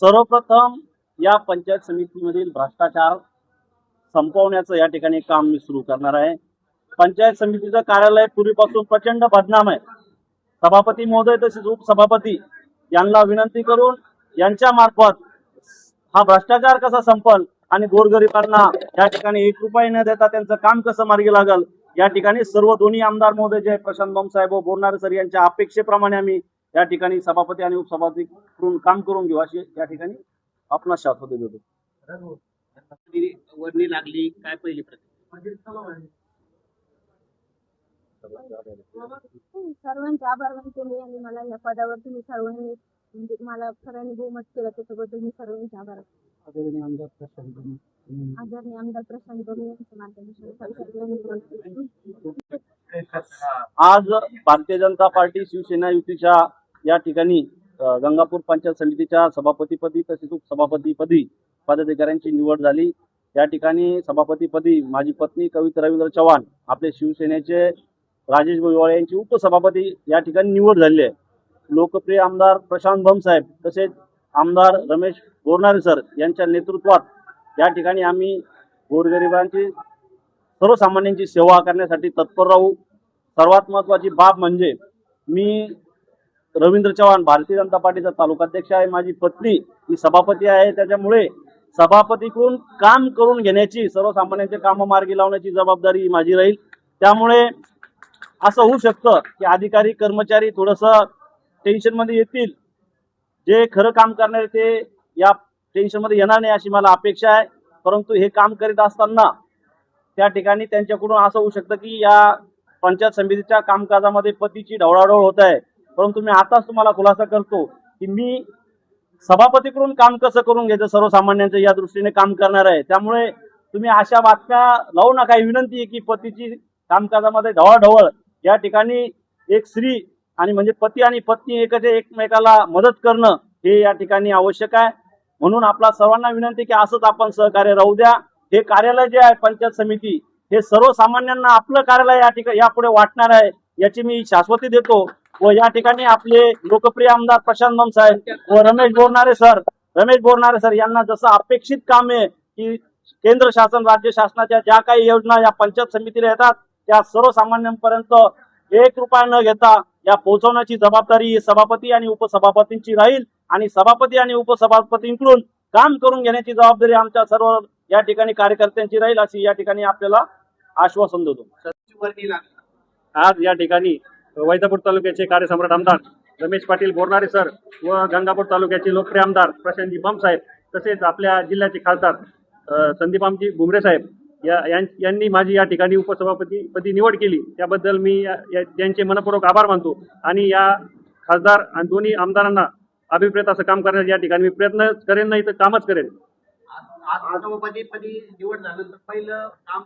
सर्वप्रथम या पंचायत समितीमधील भ्रष्टाचार संपवण्याचं या ठिकाणी काम मी सुरू करणार आहे। पंचायत समितीचं कार्यालय पूर्वीपासून प्रचंड बदनाम आहे। सभापती महोदय तसेच उपसभापती यांना विनंती करून यांच्या मार्फत हा भ्रष्टाचार कसा संपल आणि गोरगरिबांना या ठिकाणी 1 रुपया न देता त्यांचं काम कसं मार्गी लागल या ठिकाणी सर्व दोन्ही आमदार महोदय जे प्रशांत भाऊसाहेब व बोरनारे सर यांच्या अपेक्षेप्रमाणे आम्ही या ठिकाणी सभापती आणि उपसभापती करून काम करून घेऊ अशी या ठिकाणी आपण शाश्वती देतो। वर्णी लागली काय पहिली सर्वांचे आभार मानते मी आणि मला या पदावर तुम्ही सर्वांनी म्हणजे मला सगळ्यांनी बहुमत केलं त्याच्याबद्दल मी सर्वांचे आभार आदरणीय आमदार प्रशांत बघू यांच्या मार्गदर्शनाखाली आज भारतीय जनता पार्टी शिवसेना युतीच्या या ठिकाणी गंगापूर पंचायत समितीच्या सभापतीपदी तसेच उपसभापतीपदी पदाधिकाऱ्यांची निवड झाली। या ठिकाणी सभापतीपदी माझी पत्नी कविता रवींद्र चव्हाण, आपले शिवसेनेचे राजेश भोईवाळे यांची उपसभापती या ठिकाणी निवड झाली आहे। लोकप्रिय आमदार प्रशांत भाऊसाहेब तसेच आमदार रमेश बोरनारे सर यांच्या नेतृत्वात या ठिकाणी आम्ही गोरगरिबांची सर्वसामान्यांची सेवा करण्यासाठी तत्पर राहू। सर्वात महत्त्वाची बाब म्हणजे मी रवींद्र चव्हाण भारतीय जनता पार्टीचा तालुकाध्यक्ष आहे, माझी पत्नी ही सभापती आहे, त्याच्यामुळे सभापतीकडून काम करून घेण्याची सर्वसामान्यांचे काम मार्गी लावण्याची जबाबदारी माझी राहील। त्यामुळे असं होऊ शकतं की अधिकारी कर्मचारी थोडंसं टेन्शनमध्ये येतील, जे खरं काम करणारे ते या टेन्शनमध्ये येणार नाही अशी मला अपेक्षा आहे। परंतु हे काम करीत असताना त्या ठिकाणी त्यांच्याकडून असं होऊ शकतं की या पंचायत समितीच्या कामकाजामध्ये पतीची ढवळाढवळ होत आहे। परंतु मी आताच तुम्हाला खुलासा करतो की मी सभापतीकडून काम कसं करून घ्यायचं सर्वसामान्यांचं या दृष्टीने काम करणार आहे। त्यामुळे तुम्ही अशा बातम्या लावू नका, ही विनंती आहे की पतीची कामकाजामध्ये ढवळाढवळ या ठिकाणी एक स्त्री आणि म्हणजे पती आणि पत्नी एकमेकाला मदत करणं हे या ठिकाणी आवश्यक आहे। म्हणून आपला सर्वांना विनंती की असंच आपण सहकार्य राहू द्या। हे कार्यालय जे आहे पंचायत समिती हे सर्वसामान्यांना आपलं कार्यालय या ठिकाणी यापुढे वाटणार आहे याची मी शाश्वती देतो। व या ठिकाणी आपले लोकप्रिय आमदार प्रशांत भाऊसाहेब व रमेश बोरनारे सर यांना जसं अपेक्षित काम आहे की केंद्र शासन राज्य शासनाच्या ज्या काही योजना या पंचायत समितीला येतात त्या सर्वसामान्यांपर्यंत 1 रुपया न घेता या पोहोचवण्याची जबाबदारी सभापती आणि उपसभापतींची राहील आणि सभापती आणि उपसभापतींकडून काम करून घेण्याची जबाबदारी आमच्या सर्व या ठिकाणी कार्यकर्त्यांची राहील अशी या ठिकाणी आपल्याला आश्वासन देतो। आज या ठिकाणी वैजापूर तालुक्याचे कार्यसम्राट आमदार रमेश पाटील बोरनारे सर व गंगापूर तालुक्याचे लोकप्रिय आमदार प्रशांतजी भाऊसाहेब तसेच आपल्या जिल्ह्याचे खासदार संदीपामजी भुमरे साहेब यांनी माझी या ठिकाणी उपसभापतीपदी निवड केली, त्याबद्दल मी त्यांचे मनपूर्वक आभार मानतो आणि या खासदार आणि दोन्ही आमदारांना अभिप्रेत असं काम करण्यासाठी या ठिकाणी मी प्रयत्न करेन, नाही तर कामच करेन। सभापतीपदी निवड झाल्यानंतर पहिलं काम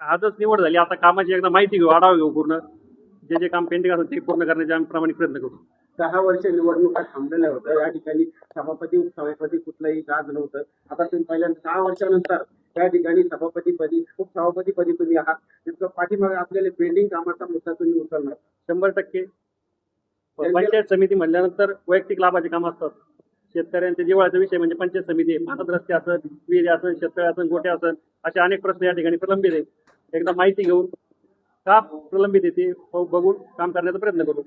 आजच निवड झाली, आता कामाची एकदा माहिती घेऊ, आढावा घेऊ, पूर्ण जे काम पेंडिंग असेल ते पूर्ण करण्याचे आम्ही प्रामाणिक प्रयत्न करू। 10 वर्ष निवडणुका थांबलेल्या होत्या, या ठिकाणी सभापती उपसभापती कुठलंही गाज नव्हतं। आता तुम्ही पहिल्यांदा 10 वर्षानंतर त्या ठिकाणी सभापतीपदी उपसभापतीपदी तुम्ही आहात, तितकं पाठीमागे असलेले पेंडिंग कामाचा मुद्दा तुम्ही उचलणार 100%। पंचायत समिती म्हणल्यानंतर वैयक्तिक लाभाचे काम असतात, शेतकऱ्यांच्या जिव्हाळ्याचा विषय म्हणजे पंचायत समिती आहे। पाण्यात रस्ते असेल, विहिरी असेल, शेततळे असेल, गोटे असेल, असे अनेक प्रश्न या ठिकाणी प्रलंबित आहेत। एकदा माहिती घेऊन का प्रलंबित येते बघून काम करण्याचा प्रयत्न करू।